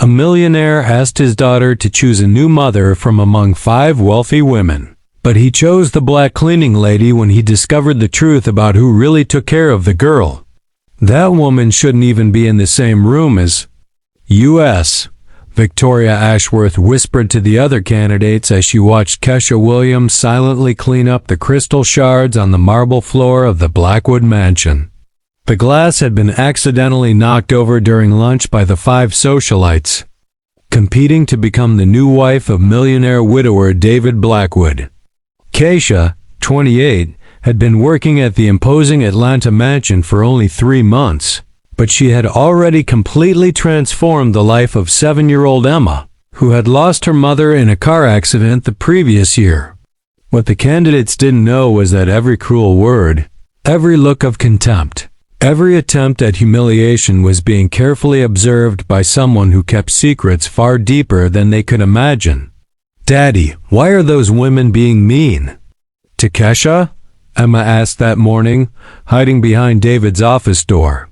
A millionaire asked his daughter to choose a new mother from among 5 wealthy women. But he chose the black cleaning lady when he discovered the truth about who really took care of the girl. That woman shouldn't even be in the same room as U.S., Victoria Ashworth whispered to the other candidates as she watched Kesha Williams silently clean up the crystal shards on the marble floor of the Blackwood mansion. The glass had been accidentally knocked over during lunch by the 5 socialites, competing to become the new wife of millionaire widower David Blackwood. Kesha, 28, had been working at the imposing Atlanta mansion for only 3 months, but she had already completely transformed the life of 7-year-old Emma, who had lost her mother in a car accident the previous year. What the candidates didn't know was that every cruel word, every look of contempt, every attempt at humiliation was being carefully observed by someone who kept secrets far deeper than they could imagine. "Daddy, why are those women being mean?" "To Kesha?" Emma asked that morning, hiding behind David's office door.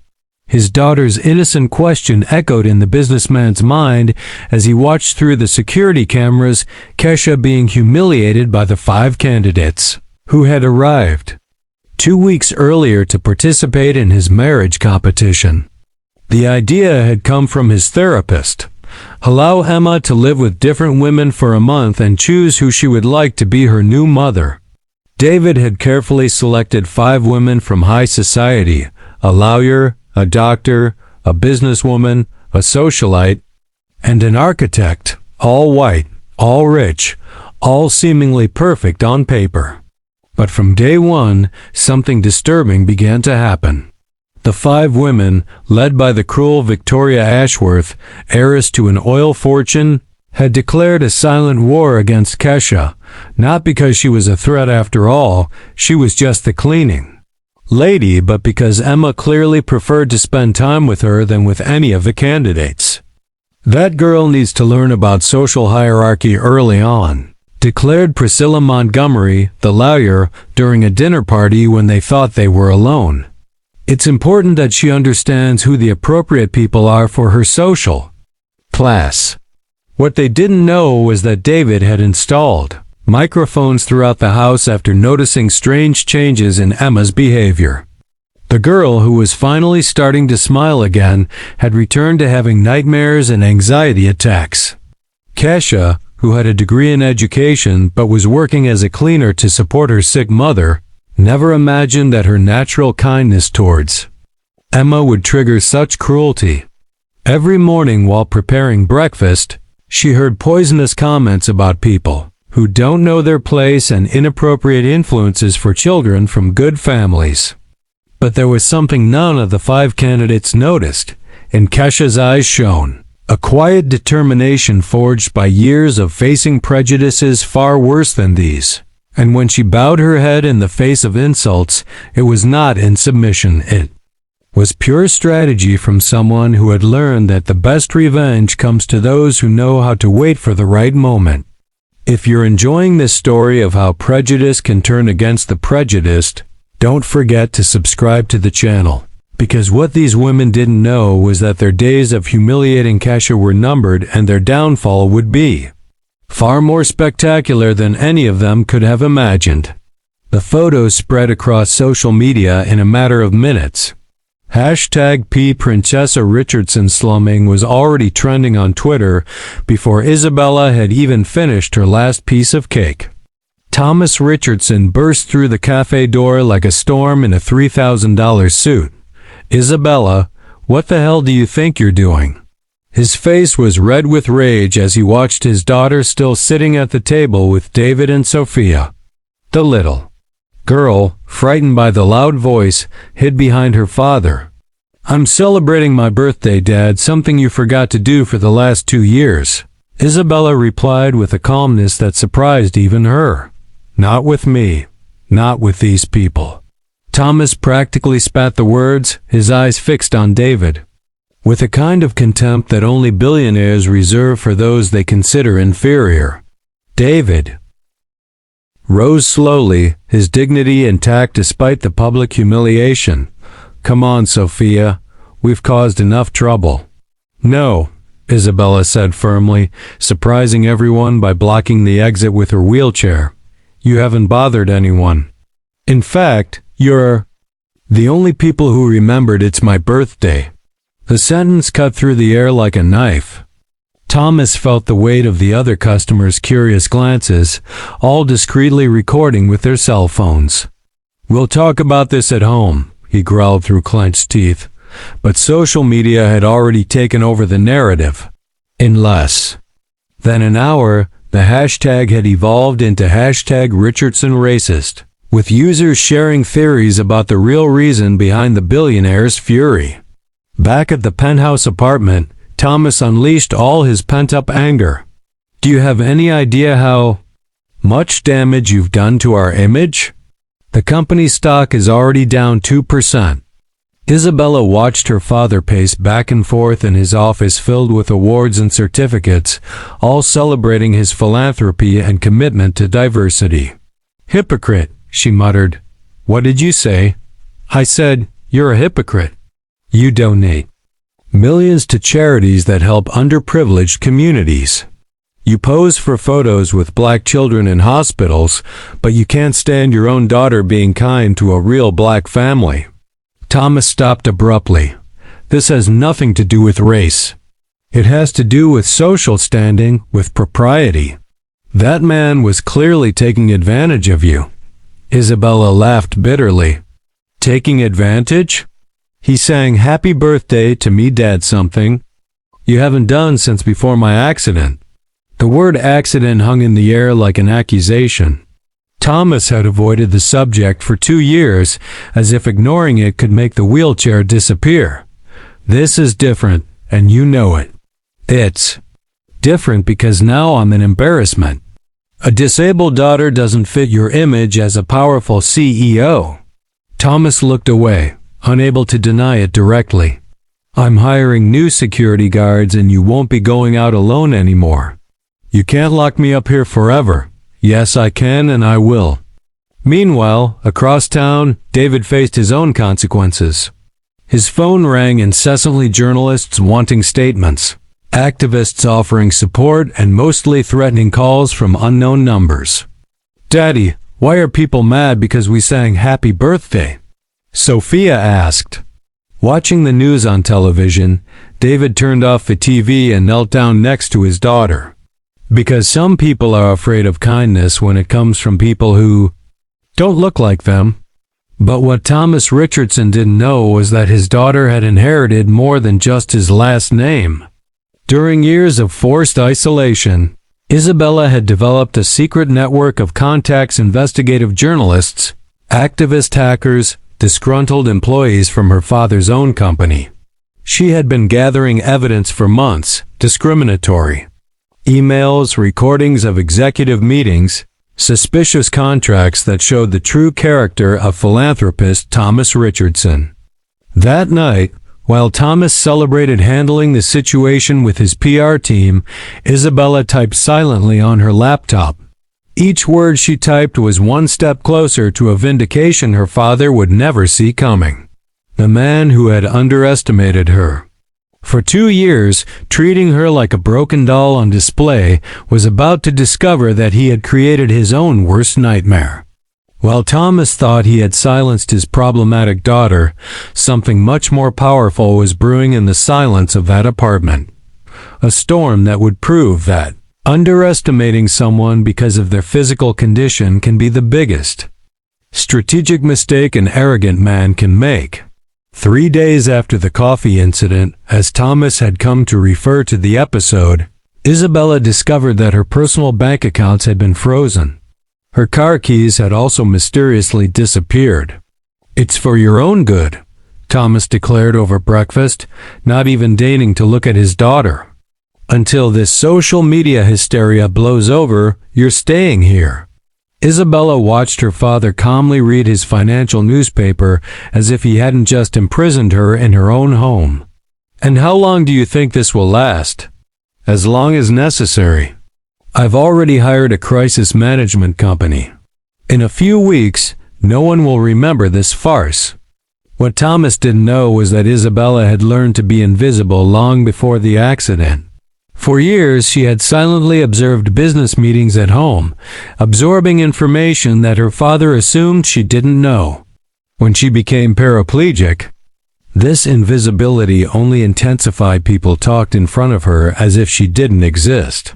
His daughter's innocent question echoed in the businessman's mind as he watched through the security cameras Kesha being humiliated by the 5 candidates who had arrived 2 weeks earlier to participate in his marriage competition. The idea had come from his therapist. Allow Emma to live with different women for a month and choose who she would like to be her new mother. David had carefully selected 5 women from high society, a lawyer, a doctor, a businesswoman, a socialite, and an architect, all white, all rich, all seemingly perfect on paper. But from day one, something disturbing began to happen. The 5 women, led by the cruel Victoria Ashworth, heiress to an oil fortune, had declared a silent war against Kesha, not because she was a threat after all, she was just the cleaning lady, but because Emma clearly preferred to spend time with her than with any of the candidates. "That girl needs to learn about social hierarchy early on," declared Priscilla Montgomery, the lawyer, during a dinner party when they thought they were alone. "It's important that she understands who the appropriate people are for her social class." What they didn't know was that David had installed microphones throughout the house after noticing strange changes in Emma's behavior. The girl, who was finally starting to smile again, had returned to having nightmares and anxiety attacks. Kesha, who had a degree in education but was working as a cleaner to support her sick mother, never imagined that her natural kindness towards Emma would trigger such cruelty. Every morning while preparing breakfast, she heard poisonous comments about people who don't know their place and inappropriate influences for children from good families. But there was something none of the 5 candidates noticed. In Kesha's eyes shone a quiet determination forged by years of facing prejudices far worse than these. And when she bowed her head in the face of insults, it was not in submission, it was pure strategy from someone who had learned that the best revenge comes to those who know how to wait for the right moment. If you're enjoying this story of how prejudice can turn against the prejudiced, don't forget to subscribe to the channel, because what these women didn't know was that their days of humiliating Kesha were numbered and their downfall would be far more spectacular than any of them could have imagined. The photos spread across social media in a matter of minutes. #P Princessa Richardson slumming was already trending on Twitter before Isabella had even finished her last piece of cake. Thomas Richardson burst through the cafe door like a storm in a $3,000 suit. "Isabella, what the hell do you think you're doing?" His face was red with rage as he watched his daughter still sitting at the table with David and Sophia. The little girl, frightened by the loud voice, hid behind her father. "I'm celebrating my birthday, Dad, something you forgot to do for the last 2 years," Isabella replied with a calmness that surprised even her. "Not with me. Not with these people." Thomas practically spat the words, his eyes fixed on David, with a kind of contempt that only billionaires reserve for those they consider inferior. David rose slowly, his dignity intact despite the public humiliation. "Come on, Sophia. We've caused enough trouble." "No," Isabella said firmly, surprising everyone by blocking the exit with her wheelchair. You haven't bothered anyone. In fact, you're the only people who remembered it's my birthday. The sentence cut through the air like a knife. Thomas felt the weight of the other customers' curious glances, all discreetly recording with their cell phones. We'll talk about this at home, he growled through clenched teeth. But social media had already taken over the narrative. In less than an hour, the hashtag had evolved into hashtag Richardson Racist, with users sharing theories about the real reason behind the billionaire's fury. Back at the penthouse apartment, Thomas unleashed all his pent-up anger. Do you have any idea how much damage you've done to our image? The company's stock is already down 2%. Isabella watched her father pace back and forth in his office filled with awards and certificates, all celebrating his philanthropy and commitment to diversity. Hypocrite, she muttered. What did you say? I said, you're a hypocrite. You donate millions to charities that help underprivileged communities. You pose for photos with black children in hospitals, but you can't stand your own daughter being kind to a real black family. Thomas stopped abruptly. This has nothing to do with race. It has to do with social standing, with propriety. That man was clearly taking advantage of you. Isabella laughed bitterly. Taking advantage? He sang happy birthday to me, Dad something. You haven't done since before my accident. The word accident hung in the air like an accusation. Thomas had avoided the subject for 2 years, as if ignoring it could make the wheelchair disappear. This is different, and you know it. It's different because now I'm an embarrassment. A disabled daughter doesn't fit your image as a powerful CEO. Thomas looked away, unable to deny it directly. I'm hiring new security guards and you won't be going out alone anymore. You can't lock me up here forever. Yes, I can and I will. Meanwhile, across town, David faced his own consequences. His phone rang incessantly, journalists wanting statements, activists offering support, and mostly threatening calls from unknown numbers. Daddy, why are people mad because we sang happy birthday? Sophia asked. Watching the news on television, David turned off the TV and knelt down next to his daughter. Because some people are afraid of kindness when it comes from people who don't look like them. But what Thomas Richardson didn't know was that his daughter had inherited more than just his last name. During years of forced isolation, Isabella had developed a secret network of contacts, investigative journalists, activist hackers, disgruntled employees from her father's own company. She had been gathering evidence for months, discriminatory emails, recordings of executive meetings, suspicious contracts that showed the true character of philanthropist Thomas Richardson. That night, while Thomas celebrated handling the situation with his PR team, Isabella typed silently on her laptop. Each word she typed was one step closer to a vindication her father would never see coming. The man who had underestimated her for 2 years, treating her like a broken doll on display, was about to discover that he had created his own worst nightmare. While Thomas thought he had silenced his problematic daughter, something much more powerful was brewing in the silence of that apartment. A storm that would prove that underestimating someone because of their physical condition can be the biggest strategic mistake an arrogant man can make. 3 days after the coffee incident, as Thomas had come to refer to the episode, Isabella discovered that her personal bank accounts had been frozen. Her car keys had also mysteriously disappeared. It's for your own good, Thomas declared over breakfast, not even deigning to look at his daughter. Until this social media hysteria blows over, you're staying here. Isabella watched her father calmly read his financial newspaper as if he hadn't just imprisoned her in her own home. And how long do you think this will last? As long as necessary. I've already hired a crisis management company. In a few weeks, no one will remember this farce. What Thomas didn't know was that Isabella had learned to be invisible long before the accident. For years, she had silently observed business meetings at home, absorbing information that her father assumed she didn't know. When she became paraplegic, this invisibility only intensified. People talked in front of her as if she didn't exist.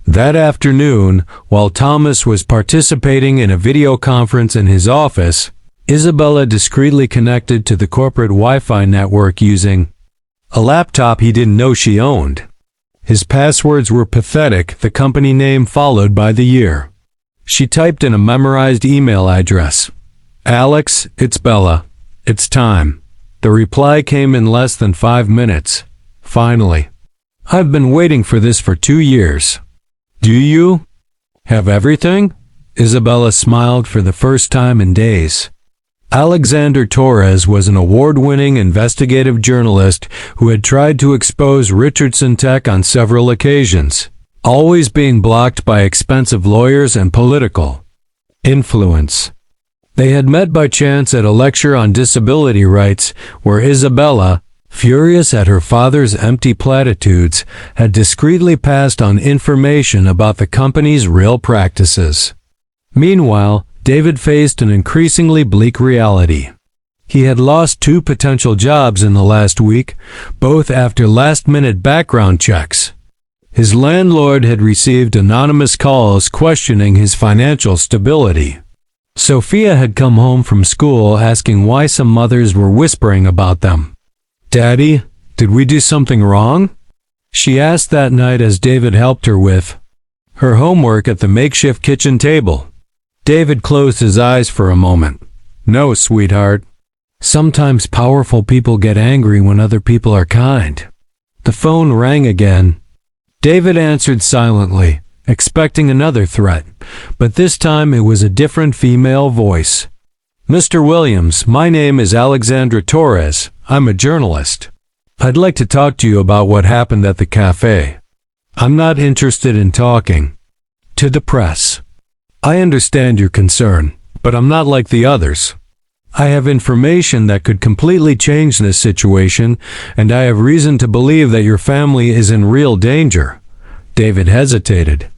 That afternoon, while Thomas was participating in a video conference in his office, Isabella discreetly connected to the corporate Wi-Fi network using a laptop he didn't know she owned. His passwords were pathetic, the company name followed by the year. She typed in a memorized email address. "Alex, it's Bella. It's time." The reply came in less than 5 minutes. "Finally. I've been waiting for this for 2 years. Do you have everything?" Isabella smiled for the first time in days. Alexandra Torres was an award-winning investigative journalist who had tried to expose Richardson Tech on several occasions, always being blocked by expensive lawyers and political influence. They had met by chance at a lecture on disability rights where Isabella, furious at her father's empty platitudes, had discreetly passed on information about the company's real practices. Meanwhile, David faced an increasingly bleak reality. He had lost 2 potential jobs in the last week, both after last-minute background checks. His landlord had received anonymous calls questioning his financial stability. Sophia had come home from school asking why some mothers were whispering about them. "Daddy, did we do something wrong?" she asked that night as David helped her with her homework at the makeshift kitchen table. David closed his eyes for a moment. "No, sweetheart. Sometimes powerful people get angry when other people are kind." The phone rang again. David answered silently, expecting another threat, but this time it was a different female voice. "Mr. Williams, my name is Alexandra Torres. I'm a journalist. I'd like to talk to you about what happened at the cafe." "I'm not interested in talking to the press. I understand your concern, but I'm not like the others. I have information that could completely change this situation, and I have reason to believe that your family is in real danger." David hesitated.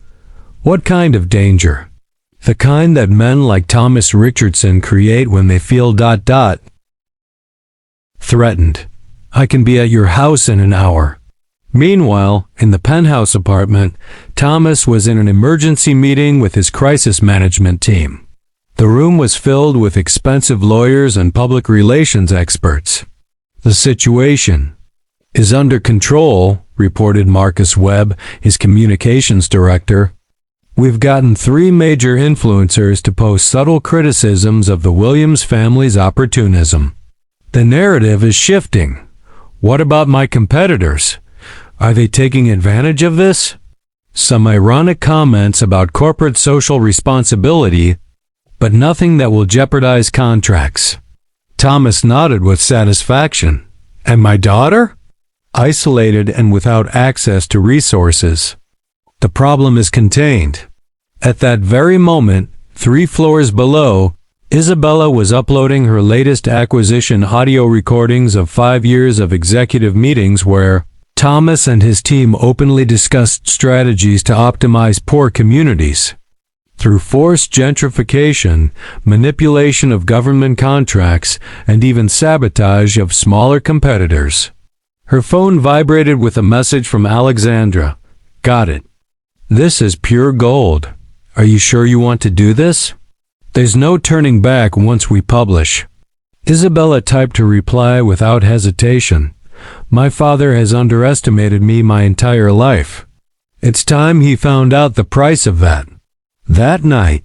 "What kind of danger?" "The kind that men like Thomas Richardson create when they feel ... threatened. I can be at your house in an hour." Meanwhile, in the penthouse apartment, Thomas was in an emergency meeting with his crisis management team. The room was filled with expensive lawyers and public relations experts. "The situation is under control," reported Marcus Webb, his communications director. "We've gotten 3 major influencers to post subtle criticisms of the Williams family's opportunism. The narrative is shifting. What about my competitors? Are they taking advantage of this?" Some ironic comments about corporate social responsibility, but nothing that will jeopardize contracts. Thomas nodded with satisfaction. "And my daughter?" "Isolated and without access to resources. The problem is contained." At that very moment, 3 floors below, Isabella was uploading her latest acquisition audio recordings of 5 years of executive meetings where Thomas and his team openly discussed strategies to optimize poor communities through forced gentrification, manipulation of government contracts, and even sabotage of smaller competitors. Her phone vibrated with a message from Alexandra. "Got it. This is pure gold. Are you sure you want to do this? There's no turning back once we publish." Isabella typed her reply without hesitation. "My father has underestimated me my entire life. It's time he found out the price of that." That night,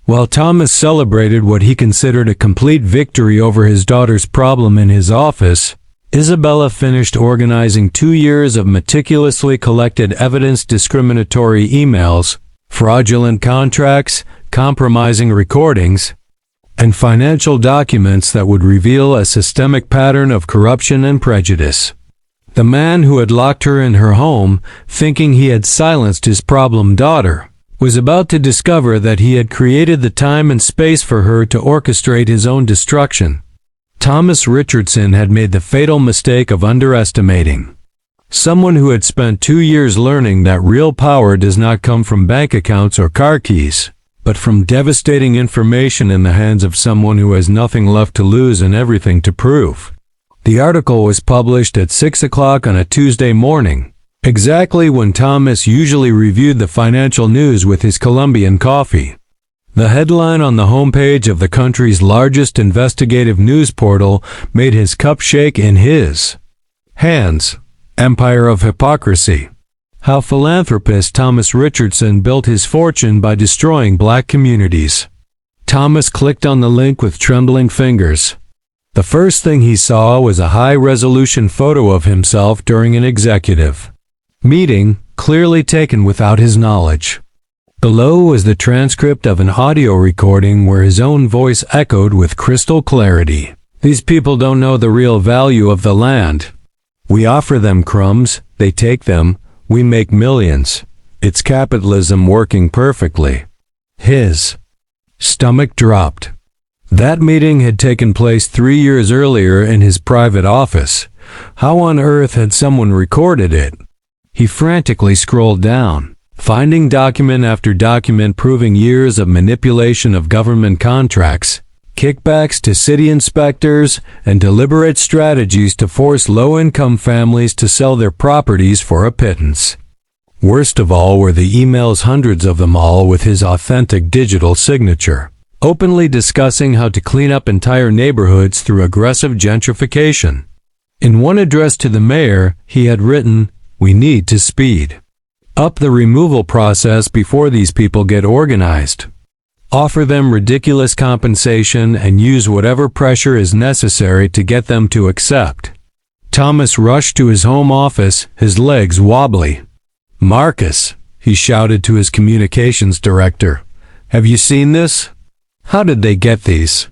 while Thomas celebrated what he considered a complete victory over his daughter's problem in his office, Isabella finished organizing 2 years of meticulously collected evidence-discriminatory emails, fraudulent contracts, compromising recordings, and financial documents that would reveal a systemic pattern of corruption and prejudice. The man who had locked her in her home, thinking he had silenced his problem daughter, was about to discover that he had created the time and space for her to orchestrate his own destruction. Thomas Richardson had made the fatal mistake of underestimating Someone who had spent 2 years learning that real power does not come from bank accounts or car keys, but from devastating information in the hands of someone who has nothing left to lose and everything to prove. The article was published at 6 o'clock on a Tuesday morning, exactly when Thomas usually reviewed the financial news with his Colombian coffee. The headline on the homepage of the country's largest investigative news portal made his cup shake in his hands. Empire of Hypocrisy. How philanthropist Thomas Richardson built his fortune by destroying black communities. Thomas clicked on the link with trembling fingers. The first thing he saw was a high-resolution photo of himself during an executive meeting, clearly taken without his knowledge. Below was the transcript of an audio recording where his own voice echoed with crystal clarity. These people don't know the real value of the land. We offer them crumbs, they take them, we make millions. It's capitalism working perfectly. His stomach dropped. That meeting had taken place 3 years earlier in his private office. How on earth had someone recorded it? He frantically scrolled down, finding document after document proving years of manipulation of government contracts, kickbacks to city inspectors, and deliberate strategies to force low-income families to sell their properties for a pittance. Worst of all were the emails, hundreds of them all with his authentic digital signature, openly discussing how to clean up entire neighborhoods through aggressive gentrification. In one address to the mayor, he had written, "We need to speed up the removal process before these people get organized. Offer them ridiculous compensation and use whatever pressure is necessary to get them to accept." Thomas rushed to his home office, his legs wobbly. "Marcus," he shouted to his communications director, "have you seen this? How did they get these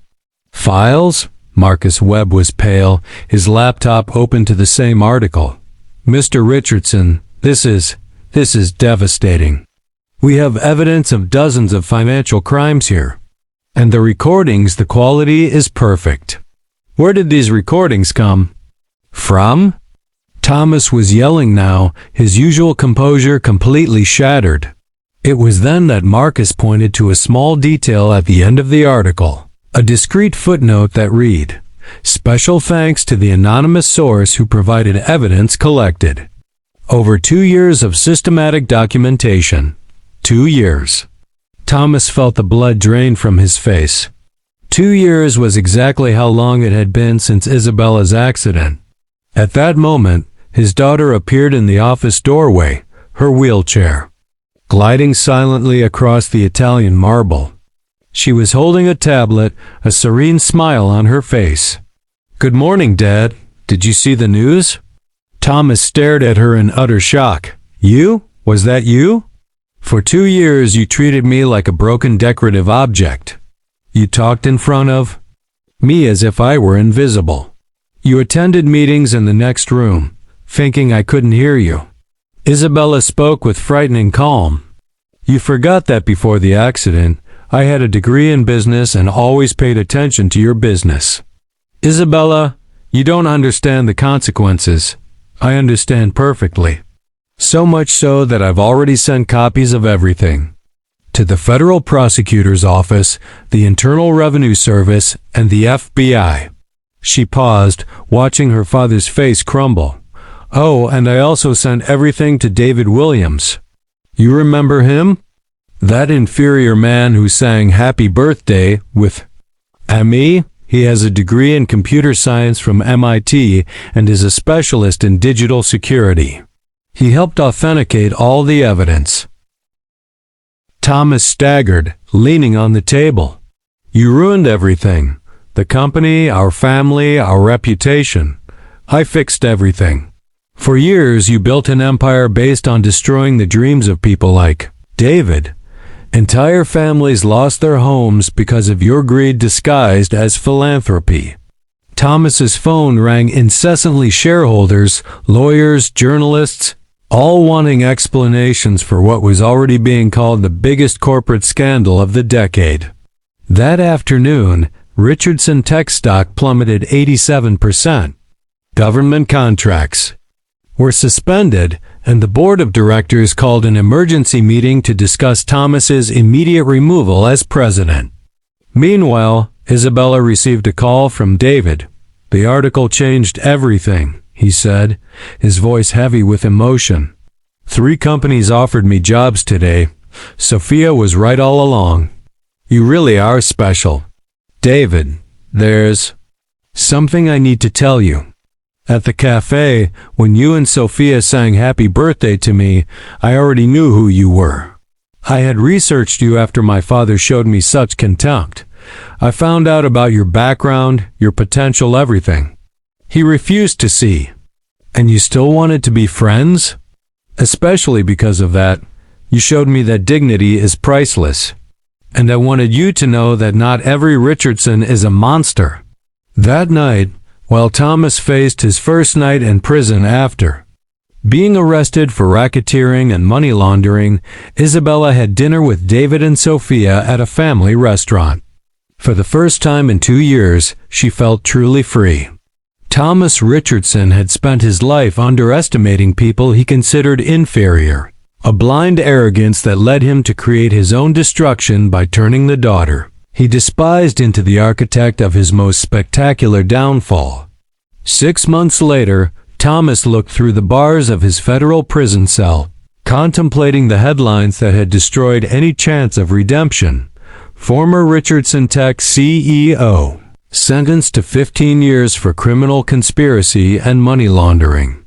files?" Marcus Webb was pale, his laptop open to the same article. "Mr. Richardson, this is devastating. We have evidence of dozens of financial crimes here. And the recordings, the quality is perfect. Where did these recordings come from?" Thomas was yelling now, his usual composure completely shattered. It was then that Marcus pointed to a small detail at the end of the article, a discreet footnote that read, "Special thanks to the anonymous source who provided evidence collected. Over 2 years of systematic documentation." 2 years. Thomas felt the blood drain from his face. 2 years was exactly how long it had been since Isabella's accident. At that moment, his daughter appeared in the office doorway, her wheelchair gliding silently across the Italian marble. She was holding a tablet, a serene smile on her face. "Good morning, Dad. Did you see the news?" Thomas stared at her in utter shock. "You? Was that you? For 2 years you treated me like a broken decorative object. You talked in front of me as if I were invisible. You attended meetings in the next room, thinking I couldn't hear you." Isabella spoke with frightening calm. "You forgot that before the accident, I had a degree in business and always paid attention to your business. Isabella, you don't understand the consequences. I understand perfectly. So much so that I've already sent copies of everything to the federal prosecutor's office, the Internal Revenue Service, and the FBI." She paused, watching her father's face crumble. "Oh, and I also sent everything to David Williams. You remember him? That inferior man who sang Happy Birthday with me? He has a degree in computer science from MIT and is a specialist in digital security. He helped authenticate all the evidence." Thomas staggered, leaning on the table. "You ruined everything. The company, our family, our reputation. I fixed everything. For years you built an empire based on destroying the dreams of people like David. Entire families lost their homes because of your greed disguised as philanthropy." Thomas's phone rang incessantly. Shareholders, lawyers, journalists, all wanting explanations for what was already being called the biggest corporate scandal of the decade. That afternoon, Richardson tech stock plummeted 87%. Government contracts. were suspended, and the board of directors called an emergency meeting to discuss Thomas's immediate removal as president. Meanwhile, Isabella received a call from David. "The article changed everything," he said, his voice heavy with emotion. "3 companies offered me jobs today. Sophia was right all along. You really are special. David, there's something I need to tell you. At the cafe, when you and Sophia sang happy birthday to me, I already knew who you were. I had researched you after my father showed me such contempt. I found out about your background, your potential, everything. He refused to see. And you still wanted to be friends? Especially because of that, you showed me that dignity is priceless. And I wanted you to know that not every Richardson is a monster." That night, while Thomas faced his first night in prison after being arrested for racketeering and money laundering, Isabella had dinner with David and Sophia at a family restaurant. For the first time in 2 years, she felt truly free. Thomas Richardson had spent his life underestimating people he considered inferior, a blind arrogance that led him to create his own destruction by turning the daughter he despised into the architect of his most spectacular downfall. 6 months later, Thomas looked through the bars of his federal prison cell, contemplating the headlines that had destroyed any chance of redemption. Former Richardson Tech CEO, sentenced to 15 years for criminal conspiracy and money laundering.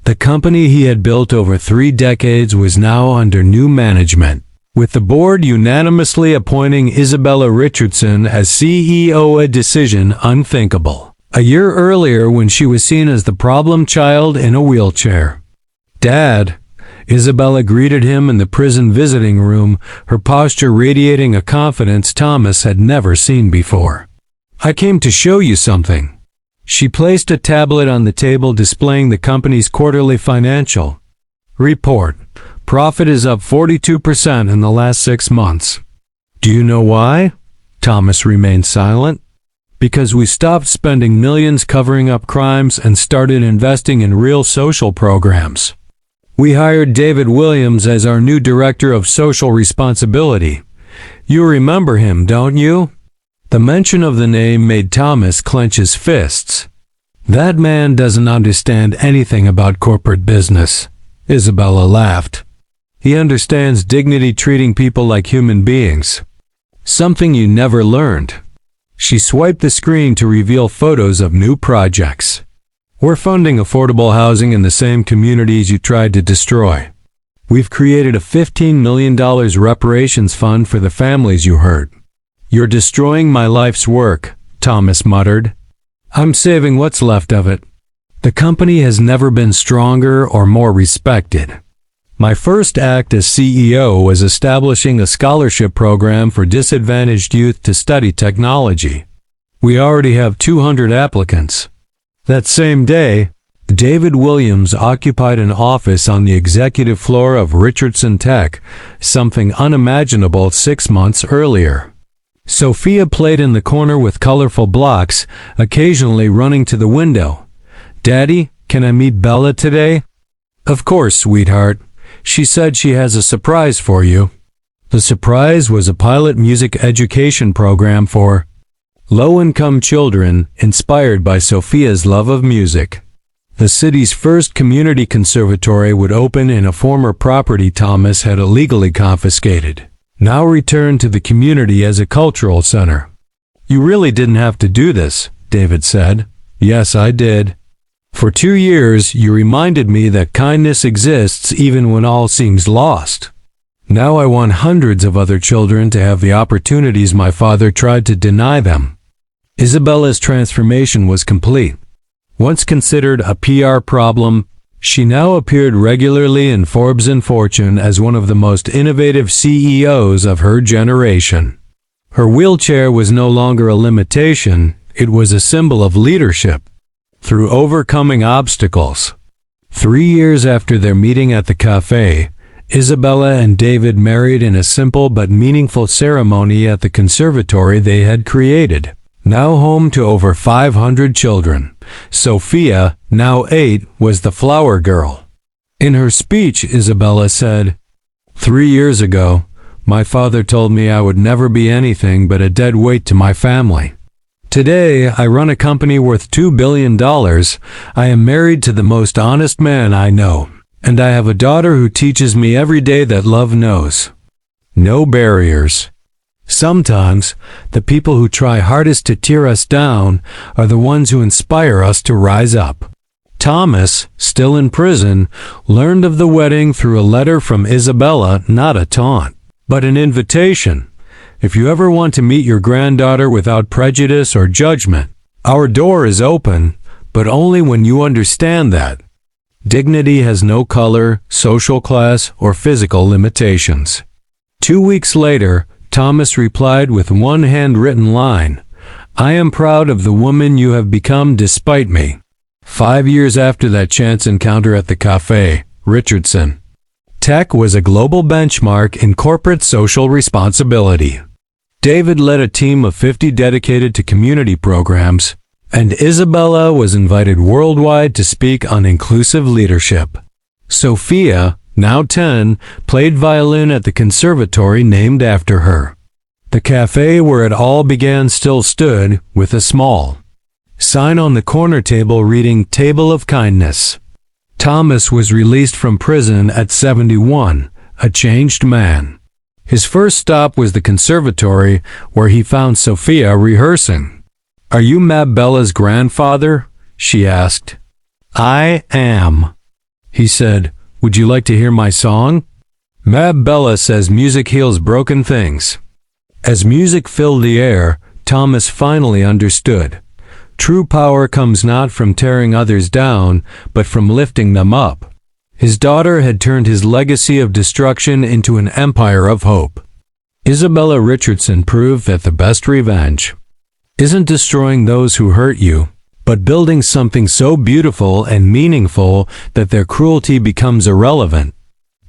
The company he had built over 3 decades was now under new management, with the board unanimously appointing Isabella Richardson as CEO, a decision unthinkable a year earlier when she was seen as the problem child in a wheelchair. "Dad," Isabella greeted him in the prison visiting room, her posture radiating a confidence Thomas had never seen before. "I came to show you something." She placed a tablet on the table displaying the company's quarterly financial report. Profit is up 42% in the last 6 months. "Do you know why?" Thomas remained silent. "Because we stopped spending millions covering up crimes and started investing in real social programs. We hired David Williams as our new director of social responsibility. You remember him, don't you?" The mention of the name made Thomas clench his fists. "That man doesn't understand anything about corporate business," Isabella laughed. "He understands dignity, treating people like human beings. Something you never learned." She swiped the screen to reveal photos of new projects. "We're funding affordable housing in the same communities you tried to destroy. We've created a $15 million reparations fund for the families you hurt." "You're destroying my life's work," Thomas muttered. "I'm saving what's left of it. The company has never been stronger or more respected. My first act as CEO was establishing a scholarship program for disadvantaged youth to study technology. We already have 200 applicants." That same day, David Williams occupied an office on the executive floor of Richardson Tech, something unimaginable 6 months earlier. Sophia played in the corner with colorful blocks, occasionally running to the window. "Daddy, can I meet Bella today?" "Of course, sweetheart. She said she has a surprise for you." The surprise was a pilot music education program for low-income children, inspired by Sophia's love of music. The city's first community conservatory would open in a former property Thomas had illegally confiscated, now returned to the community as a cultural center. "You really didn't have to do this," David said. "Yes, I did. For 2 years, you reminded me that kindness exists even when all seems lost. Now I want hundreds of other children to have the opportunities my father tried to deny them." Isabella's transformation was complete. Once considered a PR problem, she now appeared regularly in Forbes and Fortune as one of the most innovative CEOs of her generation. Her wheelchair was no longer a limitation, it was a symbol of leadership. Through overcoming obstacles. 3 years after their meeting at the cafe, Isabella and David married in a simple but meaningful ceremony at the conservatory they had created. now home to over 500 children. Sophia, now 8, was the flower girl. In her speech, Isabella said, "3 years ago, my father told me I would never be anything but a dead weight to my family. Today, I run a company worth $2 billion. I am married to the most honest man I know, and I have a daughter who teaches me every day that love knows no barriers." Sometimes, the people who try hardest to tear us down are the ones who inspire us to rise up. Thomas, still in prison, learned of the wedding through a letter from Isabella, not a taunt, but an invitation. If you ever want to meet your granddaughter without prejudice or judgment, our door is open, but only when you understand that dignity has no color, social class, or physical limitations. 2 weeks later, Thomas replied with one handwritten line, "I am proud of the woman you have become despite me." 5 years after that chance encounter at the cafe, Richardson. Tech was a global benchmark in corporate social responsibility. David led a team of 50 dedicated to community programs, and Isabella was invited worldwide to speak on inclusive leadership. Sophia, now 10, played violin at the conservatory named after her. The cafe where it all began still stood, with a small sign on the corner table reading "Table of Kindness." Thomas was released from prison at 71, a changed man. His first stop was the conservatory, where he found Sophia rehearsing. "Are you Mab Bella's grandfather?" she asked. "I am," he said. "Would you like to hear my song?" Mab Bella says music heals broken things. As music filled the air, Thomas finally understood. True power comes not from tearing others down, but from lifting them up. His daughter had turned his legacy of destruction into an empire of hope. Isabella Richardson proved that the best revenge isn't destroying those who hurt you, but building something so beautiful and meaningful that their cruelty becomes irrelevant.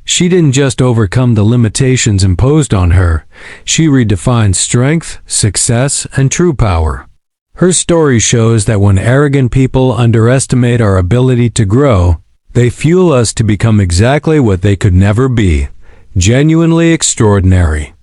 She didn't just overcome the limitations imposed on her, she redefined strength, success, and true power. Her story shows that when arrogant people underestimate our ability to grow, they fuel us to become exactly what they could never be, genuinely extraordinary.